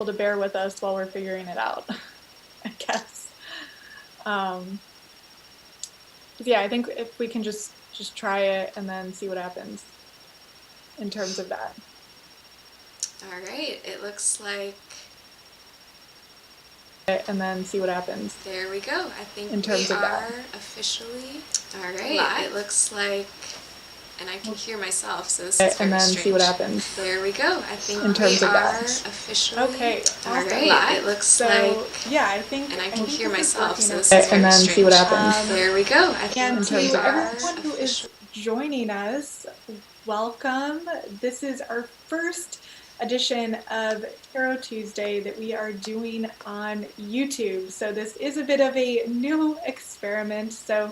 to bear with us while we're figuring it out, I guess. Yeah, I think if we can just try it and then see what happens in terms of that. All right, it looks like... And then see what happens. There we go. I think in terms we of are that. officially... All right, live. It looks like... And I can hear myself, so this is very and then strange. See what happens. There we go. I think in terms we of are that. officially... Okay. All Awesome. right, Live. it looks so, like... Yeah, I think... And I can hear this myself, so this okay. is very And then strange. see what happens. There we go. I think And in to terms of everyone who is joining us, welcome. This is our first edition of Tarot Tuesday that we are doing on YouTube. So this is a bit of a new experiment. So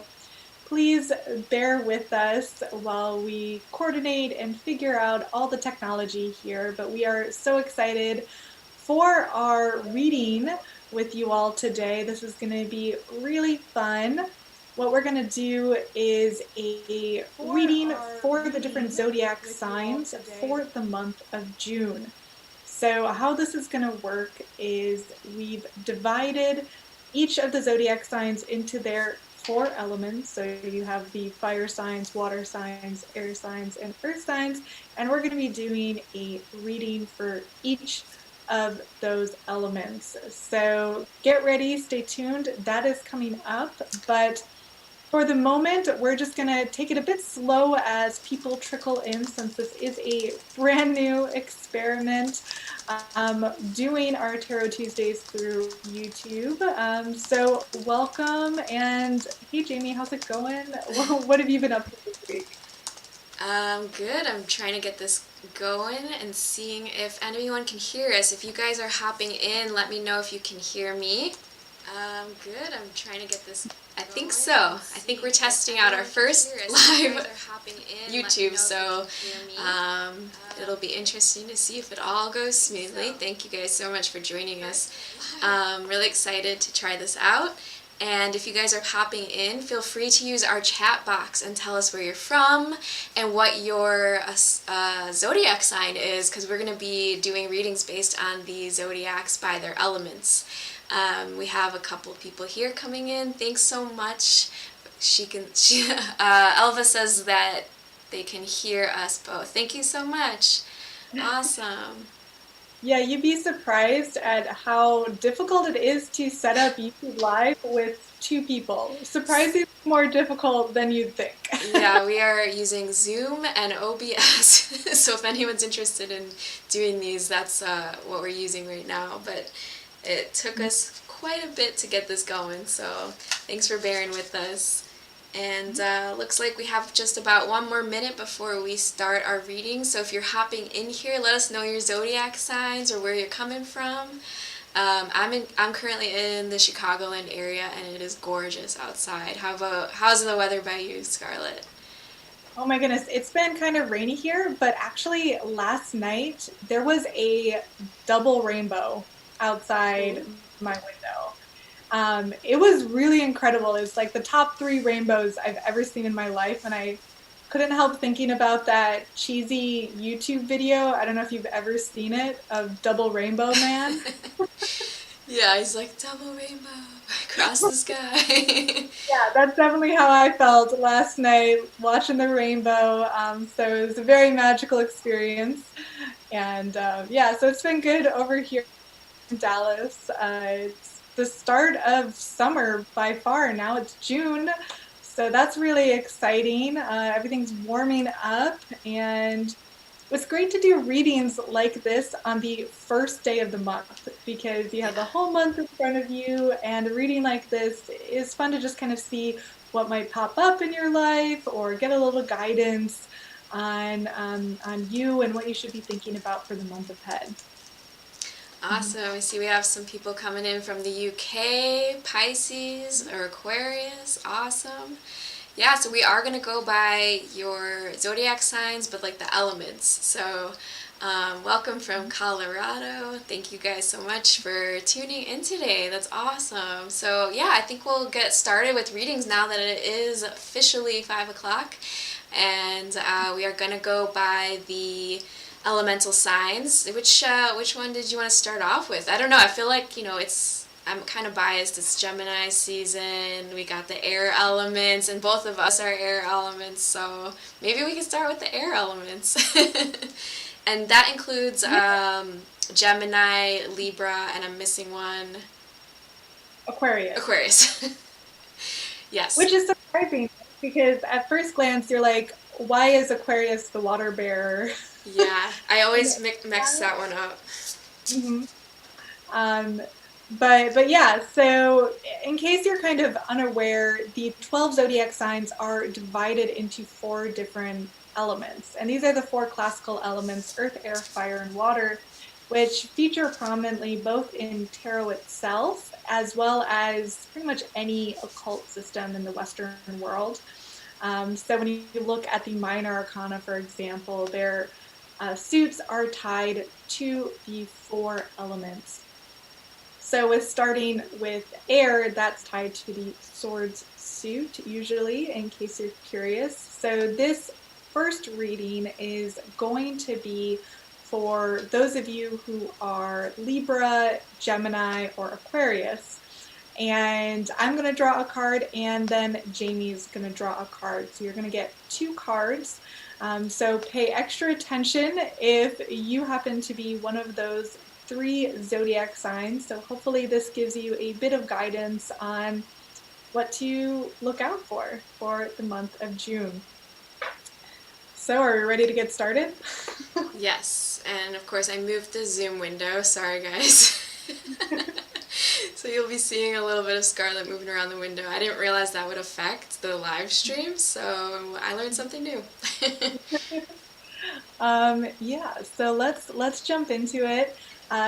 please bear with us while we coordinate and figure out all the technology here. But we are so excited for our reading with you all today. This is going to be really fun. What we're going to do is a reading for the different zodiac signs for the month of June. So how this is going to work is we've divided each of the zodiac signs into their 4 elements. So you have the fire signs, water signs, air signs, and earth signs. And we're going to be doing a reading for each of those elements. So get ready, stay tuned. That is coming up. But for the moment, we're just going to take it a bit slow as people trickle in, since this is a brand new experiment, doing our Tarot Tuesdays through YouTube. So welcome, and hey Jamie, how's it going? What have you been up to this week? Good. I'm trying to get this going and seeing if anyone can hear us. If you guys are hopping in, let me know if you can hear me. Good. I'm trying to get this... I think so. I think we're testing out our first live YouTube, so it'll be interesting to see if it all goes smoothly. Thank you guys so much for joining us. Really excited to try this out. And if you guys are hopping in, feel free to use our chat box and tell us where you're from and what your zodiac sign is, because we're going to be doing readings based on the zodiacs by their elements. We have a couple people here coming in. Thanks so much. Elva says that they can hear us both. Thank you so much. Awesome. Yeah, you'd be surprised at how difficult it is to set up YouTube Live with 2 people. Surprisingly more difficult than you'd think. Yeah, we are using Zoom and OBS, so if anyone's interested in doing these, that's what we're using right now. But it took us quite a bit to get this going, so thanks for bearing with us. And looks like we have just about 1 more minute before we start our reading. So if you're hopping in here, let us know your zodiac signs or where you're coming from. I'm currently in the Chicagoland area, and it is gorgeous outside. How's the weather by you, Scarlett? Oh my goodness, it's been kind of rainy here, but actually last night there was a double rainbow outside my window. It was really incredible. It's like the top 3 rainbows I've ever seen in my life, and I couldn't help thinking about that cheesy YouTube video. I don't know if you've ever seen it, of Double Rainbow Man. Yeah, he's like, double rainbow across the sky. Yeah, that's definitely how I felt last night watching the rainbow. So it was a very magical experience. And yeah, so it's been good over here in Dallas. It's the start of summer by far. Now it's June, so that's really exciting. Everything's warming up, and it's great to do readings like this on the first day of the month, because you have the whole month in front of you, and a reading like this is fun to just kind of see what might pop up in your life or get a little guidance on you and what you should be thinking about for the month ahead. Awesome. I see we have some people coming in from the UK, Pisces or Aquarius. Awesome. Yeah, so we are going to go by your zodiac signs, but like the elements. So welcome from Colorado. Thank you guys so much for tuning in today. That's awesome. So yeah, I think we'll get started with readings now that it is officially 5 o'clock. And we are going to go by the elemental signs. Which one did you want to start off with? I don't know. I feel like, I'm kind of biased. It's Gemini season. We got the air elements, and both of us are air elements, so maybe we can start with the air elements. And that includes Gemini, Libra, and I'm missing one. Aquarius. Aquarius. Yes. Which is surprising because at first glance you're like, why is Aquarius the water bearer? Yeah, I always mix that one up. Mhm. Um, but yeah, so in case you're kind of unaware, the 12 zodiac signs are divided into 4 different elements. And these are the 4 classical elements: earth, air, fire, and water, which feature prominently both in tarot itself as well as pretty much any occult system in the Western world. So when you look at the minor arcana, for example, their suits are tied to the 4 elements. So with starting with air, that's tied to the swords suit, usually, in case you're curious. So this first reading is going to be for those of you who are Libra, Gemini, or Aquarius. And I'm going to draw a card, and then Jamie's going to draw a card. So you're going to get 2 cards. So pay extra attention if you happen to be one of those 3 zodiac signs. So hopefully this gives you a bit of guidance on what to look out for the month of June. So are we ready to get started? Yes, and of course I moved the Zoom window. Sorry, guys. So you'll be seeing a little bit of Scarlet moving around the window. I didn't realize that would affect the live stream, so I learned something new. Yeah, so let's jump into it.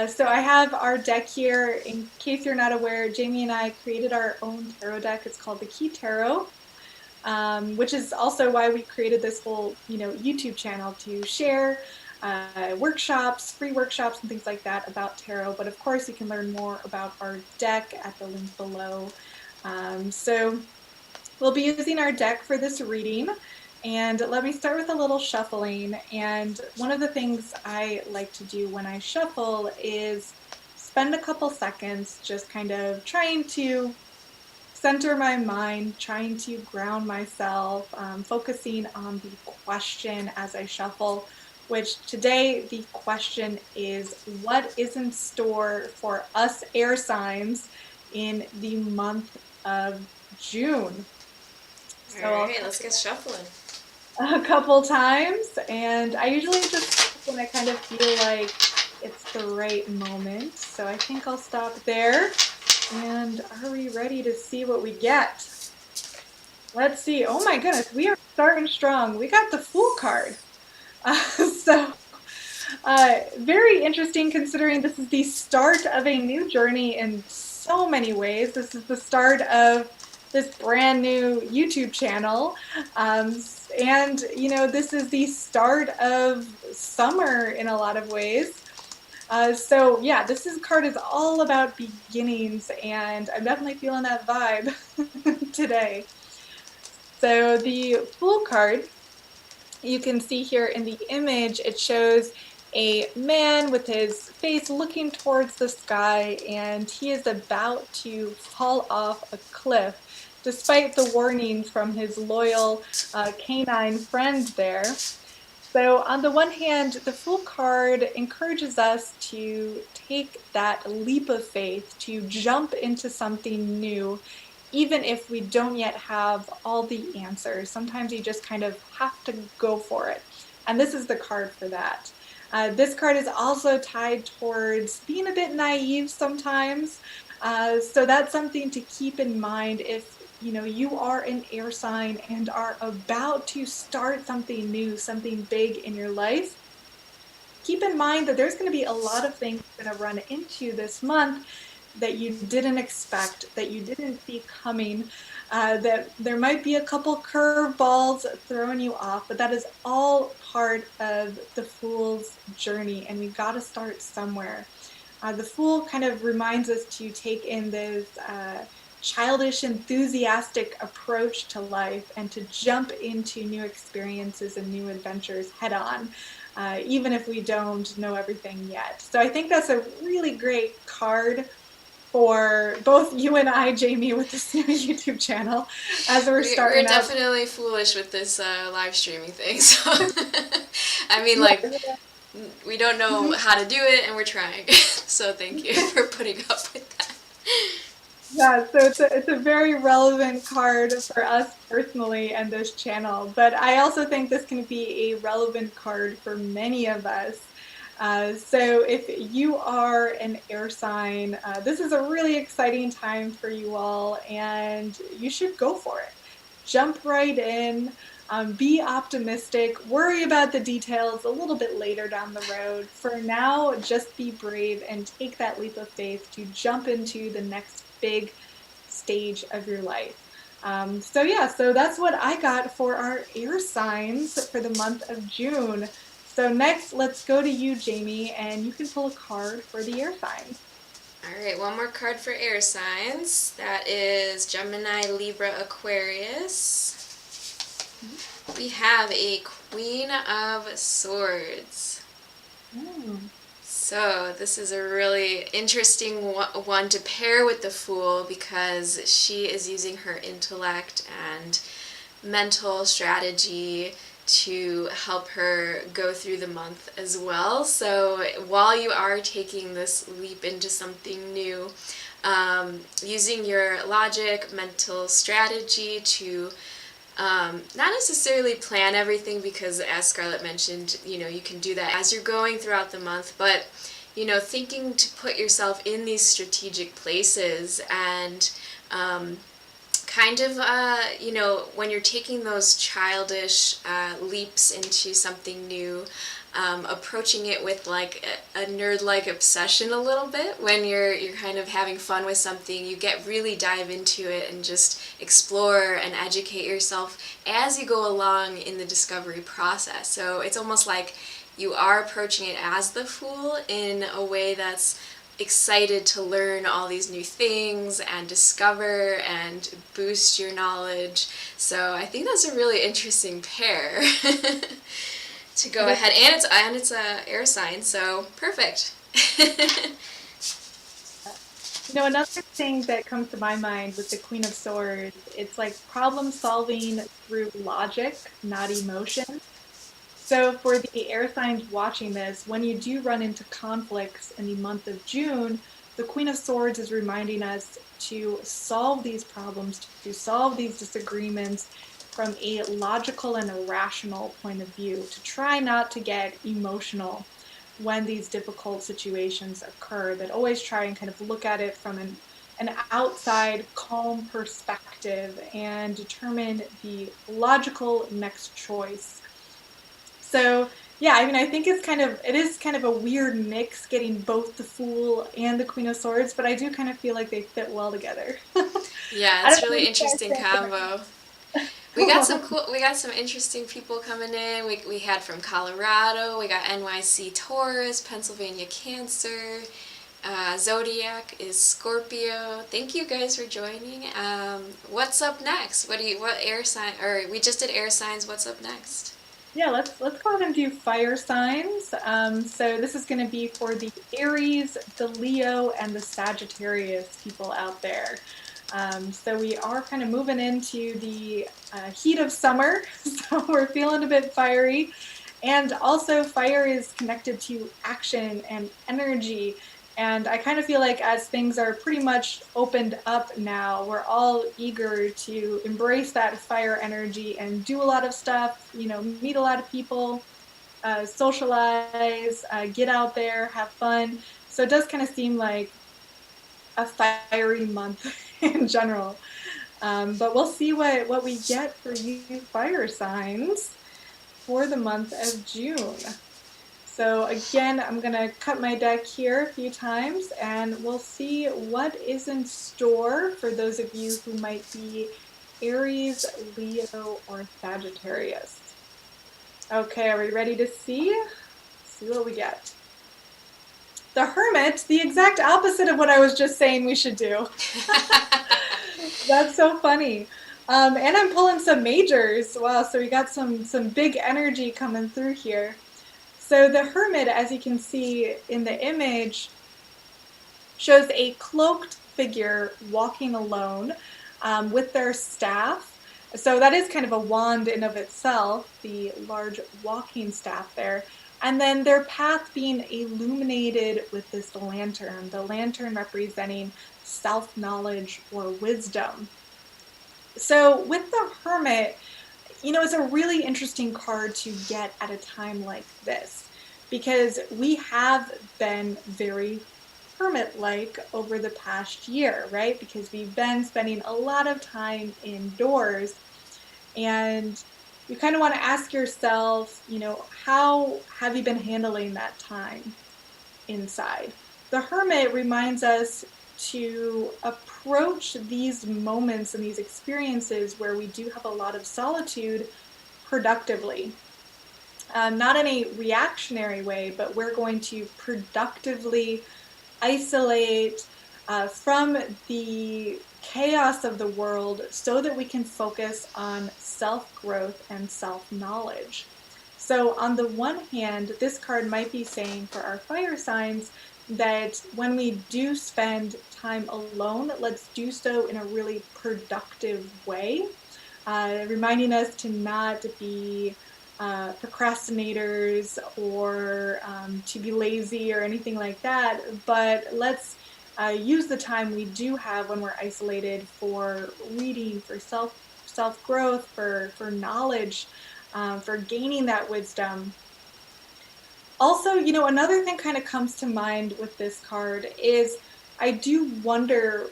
So I have our deck here. In case you're not aware, Jamie and I created our own tarot deck. It's called the Key Tarot, which is also why we created this whole, YouTube channel to share workshops, free workshops, and things like that about tarot. But of course, you can learn more about our deck at the link below. So we'll be using our deck for this reading. And let me start with a little shuffling. And one of the things I like to do when I shuffle is spend a couple seconds just kind of trying to center my mind, trying to ground myself, focusing on the question as I shuffle, which today the question is, what is in store for us air signs in the month of June? So all right, let's get shuffling. A couple times, and I usually just when I kind of feel like it's the right moment. So I think I'll stop there. And are we ready to see what we get? Let's see. Oh my goodness, we are starting strong. We got the Fool card. Very interesting considering this is the start of a new journey in so many ways. This is the start of this brand new YouTube channel. And, this is the start of summer in a lot of ways. So yeah, this card is all about beginnings, and I'm definitely feeling that vibe today. So the Fool card, you can see here in the image, it shows a man with his face looking towards the sky, and he is about to fall off a cliff, despite the warnings from his loyal canine friend there. So on the one hand, the Fool card encourages us to take that leap of faith, to jump into something new, even if we don't yet have all the answers. Sometimes you just kind of have to go for it. And this is the card for that. This card is also tied towards being a bit naive sometimes. So that's something to keep in mind if you are an air sign and are about to start something new, something big in your life. Keep in mind that there's going to be a lot of things you're going to run into this month that you didn't expect, that you didn't see coming, that there might be a couple curveballs throwing you off, but that is all part of the Fool's journey, and we've got to start somewhere. The Fool kind of reminds us to take in this childish, enthusiastic approach to life and to jump into new experiences and new adventures head on. even if we don't know everything yet. So I think that's a really great card for both you and I, Jamie, with this new YouTube channel as we're We're starting up. definitely foolish with this live streaming thing. So, I mean, Yeah. like, we don't know how to do it, and we're trying. So thank you for putting up with that. Yeah, so it's a very relevant card for us personally and this channel, but I also think this can be a relevant card for many of us. So if you are an air sign, this is a really exciting time for you all, and you should go for it. Jump right in, be optimistic, worry about the details a little bit later down the road. For now, just be brave and take that leap of faith to jump into the next big stage of your life. So yeah, so that's what I got for our air signs for the month of June. So next, let's go to you, Jamie, and you can pull a card for the air signs. All right, one more card for air signs. That is Gemini, Libra, Aquarius. We have a Queen of Swords. So this is a really interesting one to pair with the Fool because she is using her intellect and mental strategy to help her go through the month as well. So while you are taking this leap into something new, using your logic, mental strategy to not necessarily plan everything because, as Scarlett mentioned, you can do that as you're going throughout the month, but thinking to put yourself in these strategic places and kind of, when you're taking those childish leaps into something new, approaching it with like a nerd-like obsession a little bit. When you're kind of having fun with something, you really dive into it and just explore and educate yourself as you go along in the discovery process. So it's almost like you are approaching it as the Fool in a way that's excited to learn all these new things and discover and boost your knowledge. So I think that's a really interesting pair to go ahead. And it's a air sign, so perfect. Another thing that comes to my mind with the Queen of Swords, it's like problem solving through logic, not emotion. So for the air signs watching this, when you do run into conflicts in the month of June, the Queen of Swords is reminding us to solve these problems, to solve these disagreements from a logical and a rational point of view, to try not to get emotional when these difficult situations occur, that always try and kind of look at it from an outside calm perspective and determine the logical next choice. So yeah, I mean, I think it is kind of a weird mix getting both the Fool and the Queen of Swords, but I do kind of feel like they fit well together. Yeah, it's really interesting combo. We got some interesting people coming in. We had from Colorado, we got NYC Taurus, Pennsylvania Cancer, Zodiac is Scorpio. Thank you guys for joining. What's up next? What air sign, or we just did air signs, what's up next? Yeah, let's go ahead and do fire signs. So this is going to be for the Aries, the Leo, and the Sagittarius people out there. So we are kind of moving into the heat of summer, so we're feeling a bit fiery. And also fire is connected to action and energy. And I kind of feel like as things are pretty much opened up now, we're all eager to embrace that fire energy and do a lot of stuff, meet a lot of people, socialize, get out there, have fun. So it does kind of seem like a fiery month in general. But we'll see what we get for you fire signs for the month of June. So again, I'm going to cut my deck here a few times and we'll see what is in store for those of you who might be Aries, Leo, or Sagittarius. Okay, are we ready to see? See what we get. The Hermit, the exact opposite of what I was just saying we should do. That's so funny. And I'm pulling some majors. Wow, so we got some big energy coming through here. So the hermit, as you can see in the image, shows a cloaked figure walking alone with their staff. So that is kind of a wand in of itself, the large walking staff there. And then their path being illuminated with this lantern, the lantern representing self-knowledge or wisdom. So with the hermit, it's a really interesting card to get at a time like this because we have been very hermit-like over the past year, right? Because we've been spending a lot of time indoors, and you kind of want to ask yourself, how have you been handling that time inside? The hermit reminds us to approach these moments and these experiences where we do have a lot of solitude productively. Not in a reactionary way, but we're going to productively isolate from the chaos of the world so that we can focus on self-growth and self-knowledge. So on the one hand, this card might be saying for our fire signs that when we do spend time alone, let's do so in a really productive way, reminding us to not be procrastinators or to be lazy or anything like that, but let's use the time we do have when we're isolated for reading, for self-growth, for knowledge, for gaining that wisdom. Also, another thing kind of comes to mind with this card is I do wonder,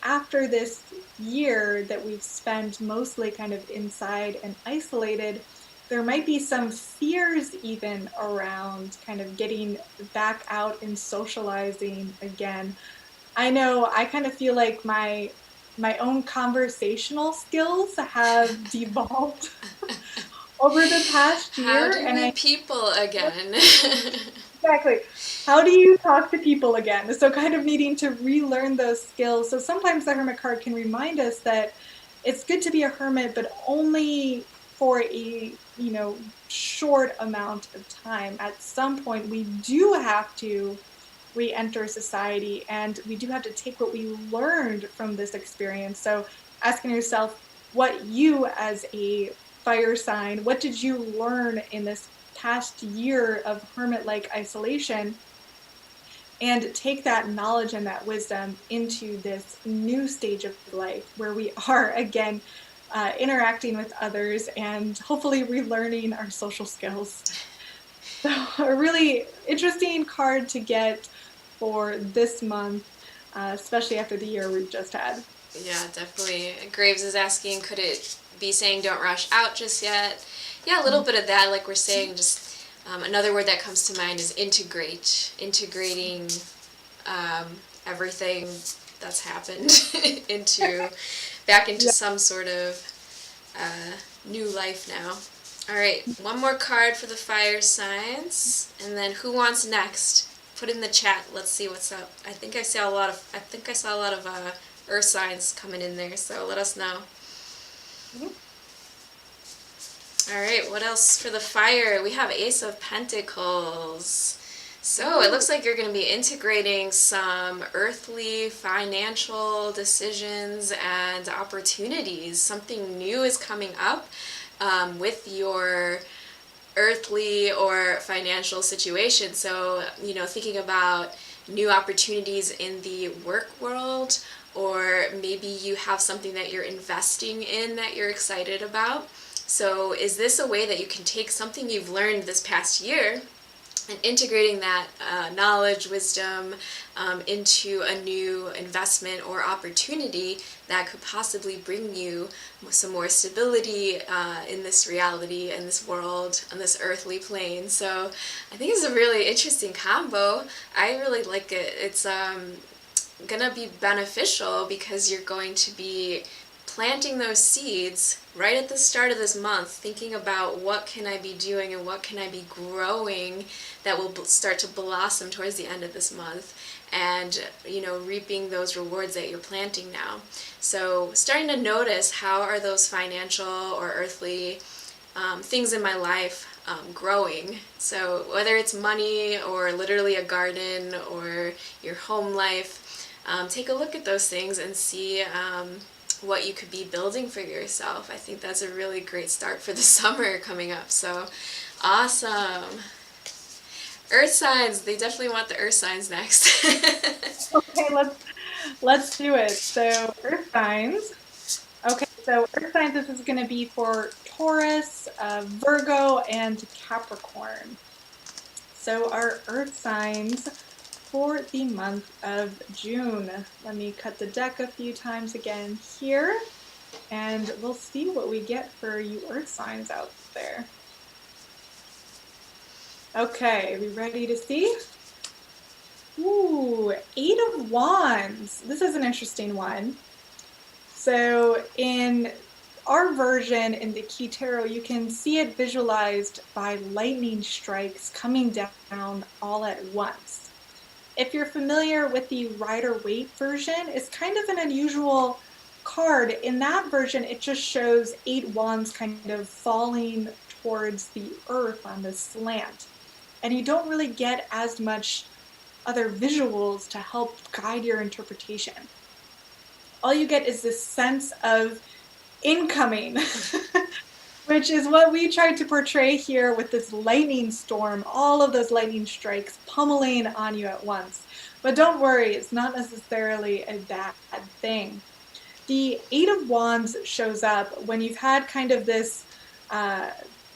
after this year that we've spent mostly kind of inside and isolated, there might be some fears even around kind of getting back out and socializing again. I know I kind of feel like my own conversational skills have devolved over the past How year, do and we I people again? exactly. How do you talk to people again? So kind of needing to relearn those skills. So sometimes the hermit card can remind us that it's good to be a hermit, but only for a, short amount of time. At some point, we do have to re-enter society, and we do have to take what we learned from this experience. So asking yourself what you as a fire sign, what did you learn in this past year of hermit-like isolation, and take that knowledge and that wisdom into this new stage of life where we are again interacting with others and hopefully relearning our social skills. So a really interesting card to get for this month, especially after the year we've just had. Yeah, definitely. Graves is asking, could it be saying don't rush out just yet? Yeah, a little bit of that, like we're saying, just another word that comes to mind is integrate. Integrating everything that's happened back into Yeah. some sort of new life now. All right, one more card for the fire signs, and then who wants next? Put in the chat. Let's see what's up. I think I saw a lot of earth signs coming in there, so let us know. All right, what else for the fire? We have Ace of Pentacles. So it looks like you're going to be integrating some earthly financial decisions and opportunities. Something new is coming up with your earthly or financial situation. So, thinking about new opportunities in the work world, or maybe you have something that you're investing in that you're excited about. So is this a way that you can take something you've learned this past year and integrating that knowledge, wisdom into a new investment or opportunity that could possibly bring you some more stability in this reality, in this world, on this earthly plane. So I think it's a really interesting combo. I really like it. It's gonna be beneficial because you're going to be planting those seeds right at the start of this month, thinking about what can I be doing and what can I be growing that will start to blossom towards the end of this month, and reaping those rewards that you're planting now. So starting to notice how are those financial or earthly things in my life growing. So whether it's money or literally a garden or your home life, take a look at those things and see what you could be building for yourself. I think that's a really great start for the summer coming up. So awesome. Earth signs, they definitely want the earth signs next. Okay, let's do it. So Earth signs. Okay, so Earth signs, this is going to be for Taurus, Virgo, and Capricorn. So our Earth signs for the month of June. Let me cut the deck a few times again here, and we'll see what we get for you Earth signs out there. Okay, are we ready to see? Ooh, Eight of Wands. This is an interesting one. So in our version in the Key Tarot, you can see it visualized by lightning strikes coming down all at once. If you're familiar with the Rider-Waite version, it's kind of an unusual card. In that version, it just shows 8 wands kind of falling towards the earth on this slant. And you don't really get as much other visuals to help guide your interpretation. All you get is this sense of incoming, which is what we tried to portray here with this lightning storm, all of those lightning strikes pummeling on you at once. But don't worry, it's not necessarily a bad thing. The Eight of Wands shows up when you've had kind of this,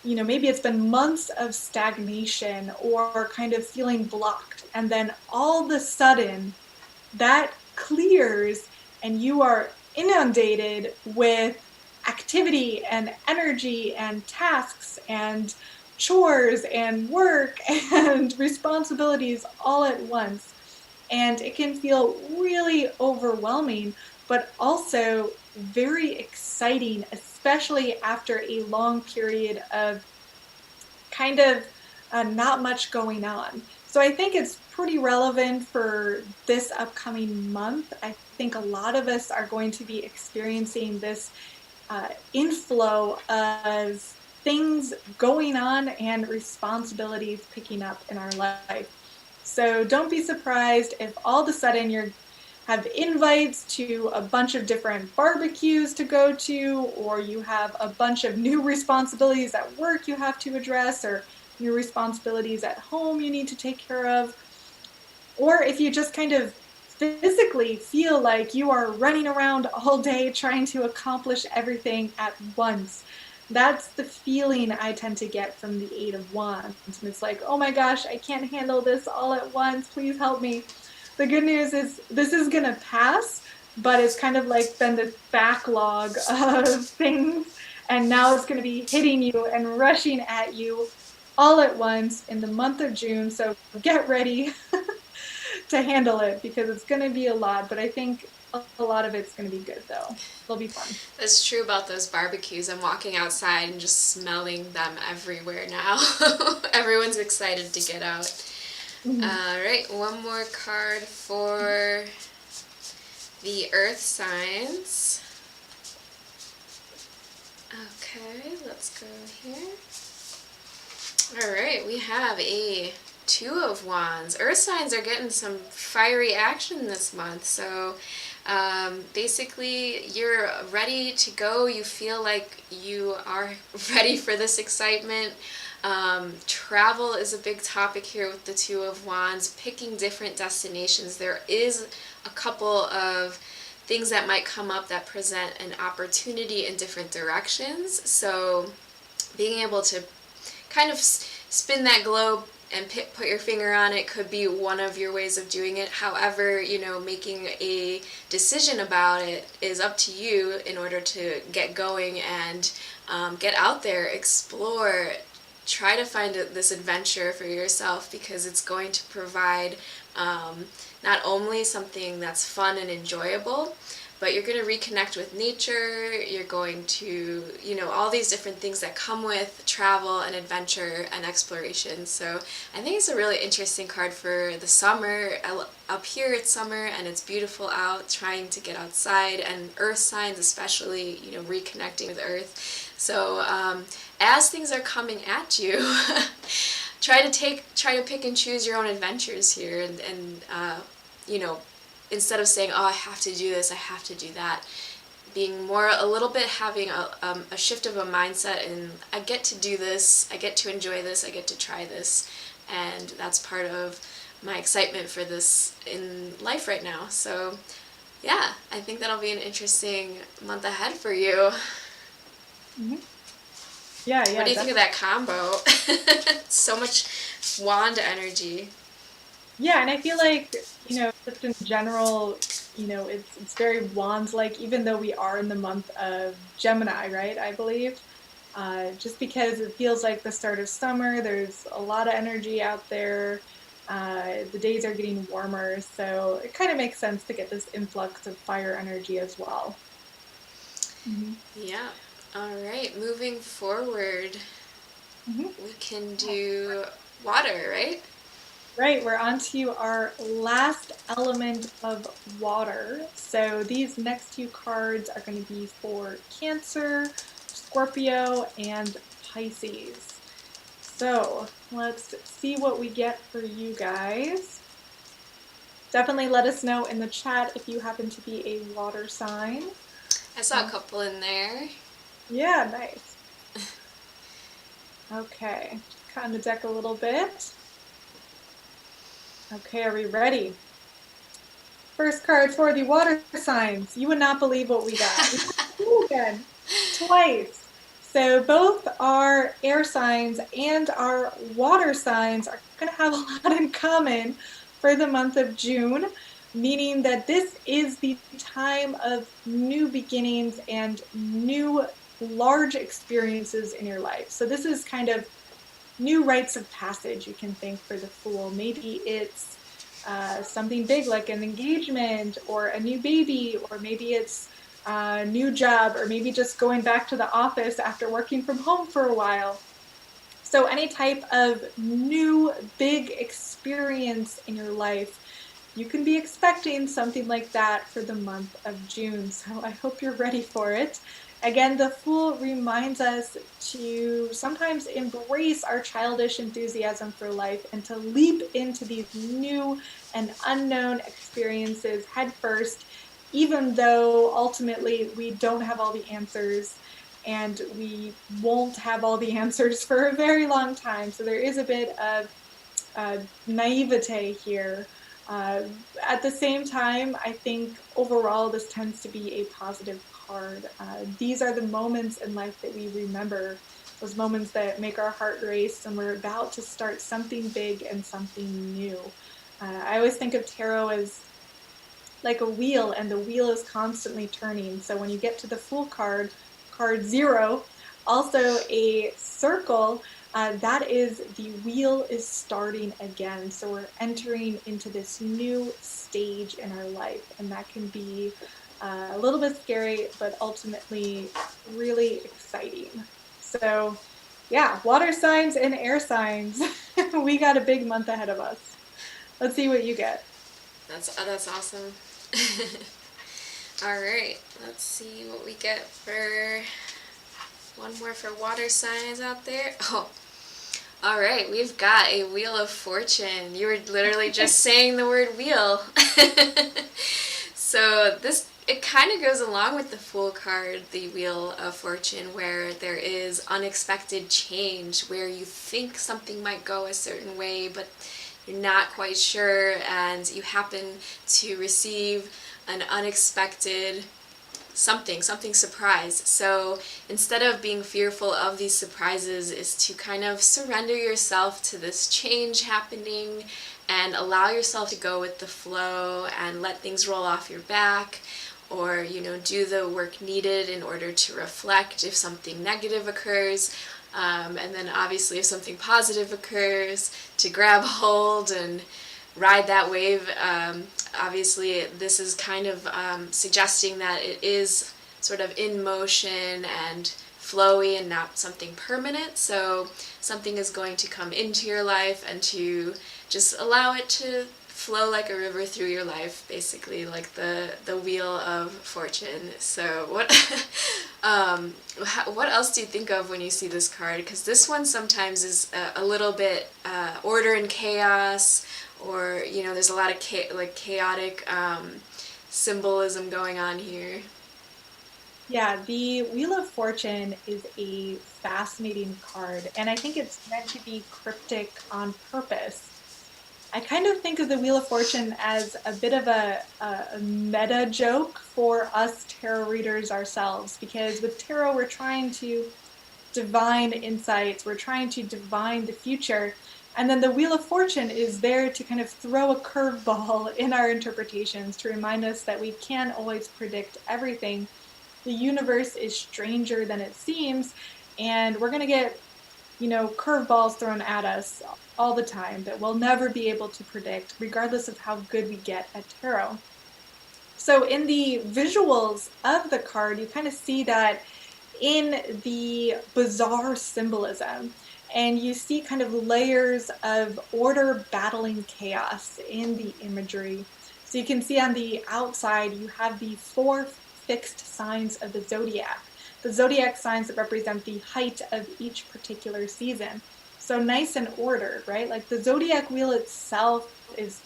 maybe it's been months of stagnation or kind of feeling blocked, and then all of a sudden that clears and you are inundated with activity and energy and tasks and chores and work and responsibilities all at once. And it can feel really overwhelming, but also very exciting, especially after a long period of kind of not much going on. So I think it's pretty relevant for this upcoming month. I think a lot of us are going to be experiencing this inflow of things going on and responsibilities picking up in our life. So don't be surprised if all of a sudden you have invites to a bunch of different barbecues to go to, or you have a bunch of new responsibilities at work you have to address, or new responsibilities at home you need to take care of. Or if you just kind of physically feel like you are running around all day trying to accomplish everything at once. That's the feeling I tend to get from the Eight of Wands. And it's like, oh my gosh, I can't handle this all at once. Please help me. The good news is this is going to pass, but it's kind of like been this backlog of things. And now it's going to be hitting you and rushing at you all at once in the month of June. So get ready to handle it because it's going to be a lot. But I think a lot of it's going to be good, though. It'll be fun. That's true about those barbecues. I'm walking outside and just smelling them everywhere now. Everyone's excited to get out. Mm-hmm. All right, one more card for the earth signs. Okay, let's go here. All right, we have a Two of Wands. Earth signs are getting some fiery action this month, so basically you're ready to go. You feel like you are ready for this excitement. Travel is a big topic here with the Two of Wands, picking different destinations. There is a couple of things that might come up that present an opportunity in different directions, so being able to kind of spin that globe and put your finger on it could be one of your ways of doing it. However, making a decision about it is up to you in order to get going and get out there, explore, try to find this adventure for yourself because it's going to provide Not only something that's fun and enjoyable, but you're going to reconnect with nature, you're going to, all these different things that come with travel and adventure and exploration. So I think it's a really interesting card for the summer. Up here it's summer and it's beautiful out, trying to get outside, and earth signs especially, reconnecting with earth. So as things are coming at you, try to pick and choose your own adventures here, and instead of saying, oh, I have to do this, I have to do that, being more a little bit having a shift of a mindset, and I get to do this, I get to enjoy this, I get to try this, and that's part of my excitement for this in life right now. So yeah, I think that'll be an interesting month ahead for you. Mm-hmm. Yeah. What do you think of that combo? So much wand energy. Yeah, and I feel like, just in general, it's very wands-like, even though we are in the month of Gemini, right? I believe. Just because it feels like the start of summer, there's a lot of energy out there. The days are getting warmer, so it kind of makes sense to get this influx of fire energy as well. Mm-hmm. Yeah. All right, moving forward, Mm-hmm. we can do water, right? Right, we're on to our last element of water. So these next two cards are going to be for Cancer, Scorpio, and Pisces. So let's see what we get for you guys. Definitely let us know in the chat if you happen to be a water sign. I saw a couple in there. Yeah, nice. Okay, just cut the deck a little bit. Okay, are we ready? First card for the water signs. You would not believe what we got. Again, twice. So both our air signs and our water signs are going to have a lot in common for the month of June, meaning that this is the time of new beginnings and new large experiences in your life. So this is kind of new rites of passage, you can think, for the Fool. Maybe it's something big like an engagement or a new baby, or maybe it's a new job, or maybe just going back to the office after working from home for a while. So any type of new big experience in your life, you can be expecting something like that for the month of June. So I hope you're ready for it. Again, the Fool reminds us to sometimes embrace our childish enthusiasm for life and to leap into these new and unknown experiences head first, even though ultimately we don't have all the answers and we won't have all the answers for a very long time. So there is a bit of naivete here. At the same time, I think overall this tends to be a positive card. These are the moments in life that we remember, those moments that make our heart race and we're about to start something big and something new. I always think of tarot as like a wheel, and the wheel is constantly turning. So when you get to the Fool card, card 0, also a circle, that is the wheel is starting again. So we're entering into this new stage in our life, and that can be a little bit scary, but ultimately really exciting. So yeah, water signs and air signs, we got a big month ahead of us. Let's see what you get. That's awesome. All right, let's see what we get for one more for water signs out there. Oh, all right, we've got a Wheel of Fortune. You were literally just saying the word wheel. So it kind of goes along with the Fool card, the Wheel of Fortune, where there is unexpected change, where you think something might go a certain way, but you're not quite sure, and you happen to receive an unexpected something surprise. So instead of being fearful of these surprises, is to kind of surrender yourself to this change happening and allow yourself to go with the flow and let things roll off your back, or do the work needed in order to reflect if something negative occurs. And then obviously if something positive occurs, to grab hold and ride that wave. Obviously, this is kind of suggesting that it is sort of in motion and flowy and not something permanent. So something is going to come into your life, and to just allow it to flow like a river through your life, basically, like the wheel of fortune. So what else do you think of when you see this card? Because this one sometimes is a little bit order and chaos, or there's a lot of chaotic symbolism going on here. Yeah, the Wheel of Fortune is a fascinating card, and I think it's meant to be cryptic on purpose. I kind of think of the Wheel of Fortune as a bit of a meta joke for us tarot readers ourselves, because with tarot, we're trying to divine insights, we're trying to divine the future, and then the Wheel of Fortune is there to kind of throw a curveball in our interpretations to remind us that we can't always predict everything. The universe is stranger than it seems, and we're going to get curveballs thrown at us all the time that we'll never be able to predict, regardless of how good we get at tarot. So in the visuals of the card, you kind of see that in the bizarre symbolism, and you see kind of layers of order battling chaos in the imagery. So you can see on the outside, you have the 4 fixed signs of the zodiac. The zodiac signs that represent the height of each particular season. So nice and ordered, right? Like the zodiac wheel itself is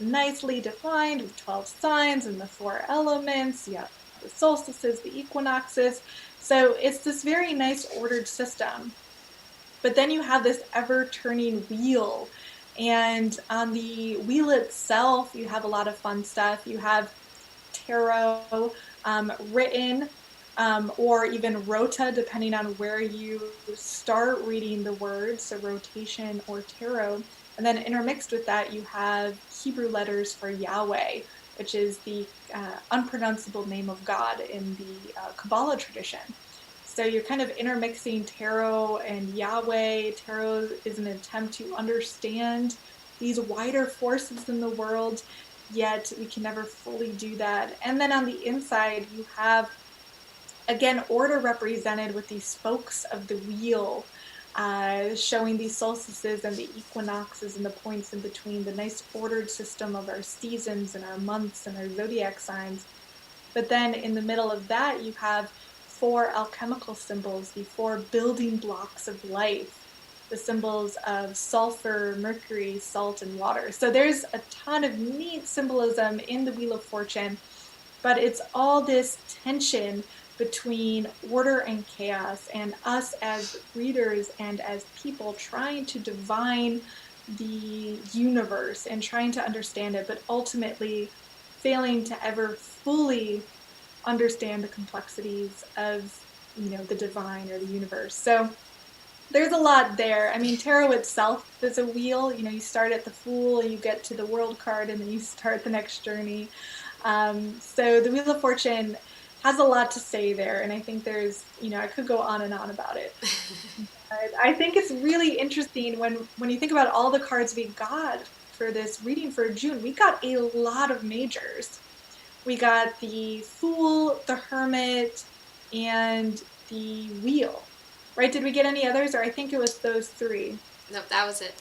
nicely defined with 12 signs and the 4 elements. You have the solstices, the equinoxes. So it's this very nice ordered system. But then you have this ever-turning wheel. And on the wheel itself, you have a lot of fun stuff. You have tarot written, or even rota, depending on where you start reading the words, so rotation or tarot. And then intermixed with that, you have Hebrew letters for Yahweh, which is the unpronounceable name of God in the Kabbalah tradition. So you're kind of intermixing tarot and Yahweh. Tarot is an attempt to understand these wider forces in the world, yet we can never fully do that. And then on the inside, you have, again, order represented with these spokes of the wheel, showing the solstices and the equinoxes and the points in between, the nice ordered system of our seasons and our months and our zodiac signs. But then in the middle of that, you have 4 alchemical symbols, the 4 building blocks of life, the symbols of sulfur, mercury, salt, and water. So there's a ton of neat symbolism in the Wheel of Fortune, but it's all this tension between order and chaos, and us as readers and as people trying to divine the universe and trying to understand it, but ultimately failing to ever fully understand the complexities of the divine or the universe. So there's a lot there. I mean, tarot itself is a wheel. You start at the Fool, you get to the World card, and then you start the next journey. So the Wheel of Fortune has a lot to say there, and I think there's, I could go on and on about it. I think it's really interesting when you think about all the cards we got for this reading for June. We got a lot of majors. We got the Fool, the Hermit, and the Wheel. Right? Did we get any others? Or I think it was those 3. Nope, that was it.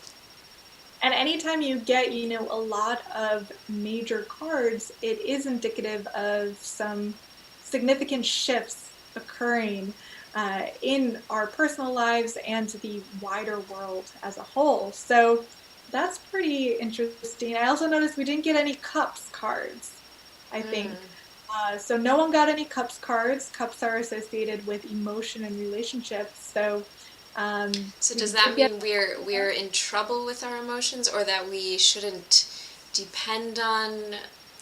And anytime you get, a lot of major cards, it is indicative of some significant shifts occurring in our personal lives and to the wider world as a whole. So that's pretty interesting. I also noticed we didn't get any Cups cards, I think. So no one got any Cups cards. Cups are associated with emotion and relationships. So does that mean we're in trouble with our emotions, or that we shouldn't depend on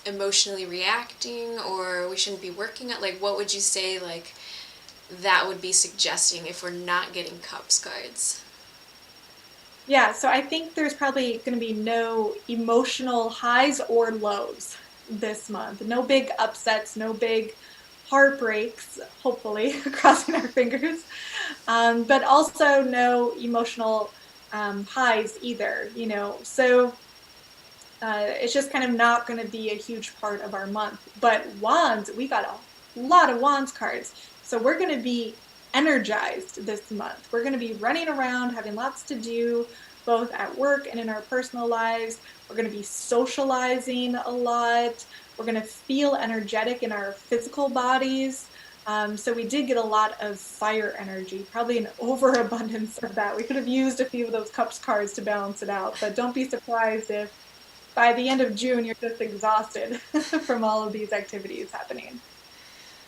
emotionally reacting, or we shouldn't be working at, what would you say that would be suggesting if we're not getting Cups cards? Yeah, so I think there's probably going to be no emotional highs or lows this month. No big upsets, no big heartbreaks, hopefully, crossing our fingers, but also no emotional highs either, So It's just kind of not going to be a huge part of our month. But wands, we got a lot of wands cards. So we're going to be energized this month. We're going to be running around, having lots to do, both at work and in our personal lives. We're going to be socializing a lot. We're going to feel energetic in our physical bodies. So we did get a lot of fire energy, probably an overabundance of that. We could have used a few of those cups cards to balance it out, but don't be surprised if by the end of June you're just exhausted from all of these activities happening.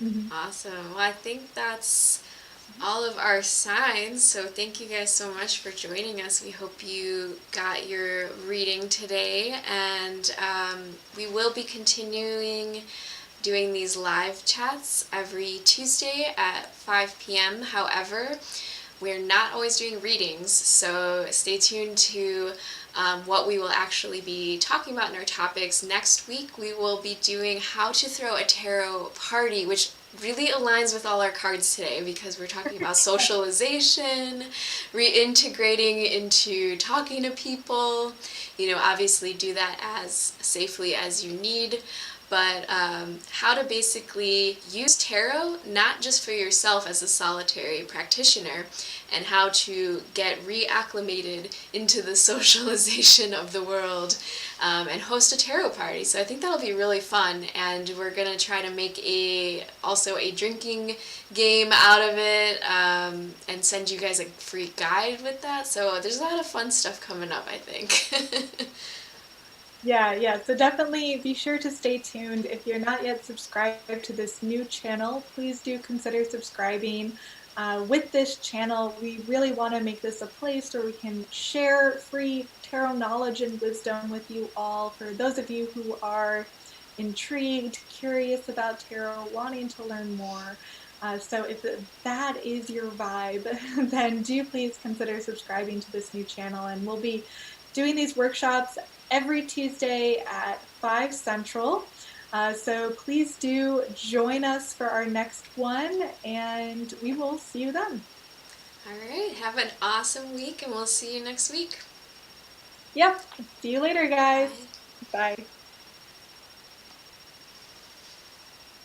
Mm-hmm. Awesome. Well, I think that's all of our signs. So thank you guys so much for joining us. We hope you got your reading today, and we will be continuing doing these live chats every Tuesday at 5 p.m. However, we're not always doing readings, so stay tuned to what we will actually be talking about in our topics. Next week, we will be doing how to throw a tarot party, which really aligns with all our cards today because we're talking about socialization, reintegrating into talking to people. Obviously do that as safely as you need, but how to basically use tarot not just for yourself as a solitary practitioner, and how to get reacclimated into the socialization of the world, and host a tarot party. So I think that'll be really fun, and we're gonna try to make also a drinking game out of it, and send you guys a free guide with that. So there's a lot of fun stuff coming up, I think. Yeah. So definitely be sure to stay tuned. If you're not yet subscribed to this new channel, please do consider subscribing. With this channel, we really want to make this a place where we can share free tarot knowledge and wisdom with you all. For those of you who are intrigued, curious about tarot, wanting to learn more. So if that is your vibe, then do please consider subscribing to this new channel, and we'll be doing these workshops every Tuesday at 5 Central. So please do join us for our next one, and we will see you then. All right, have an awesome week, and we'll see you next week. Yep. See you later, guys. Bye. Bye.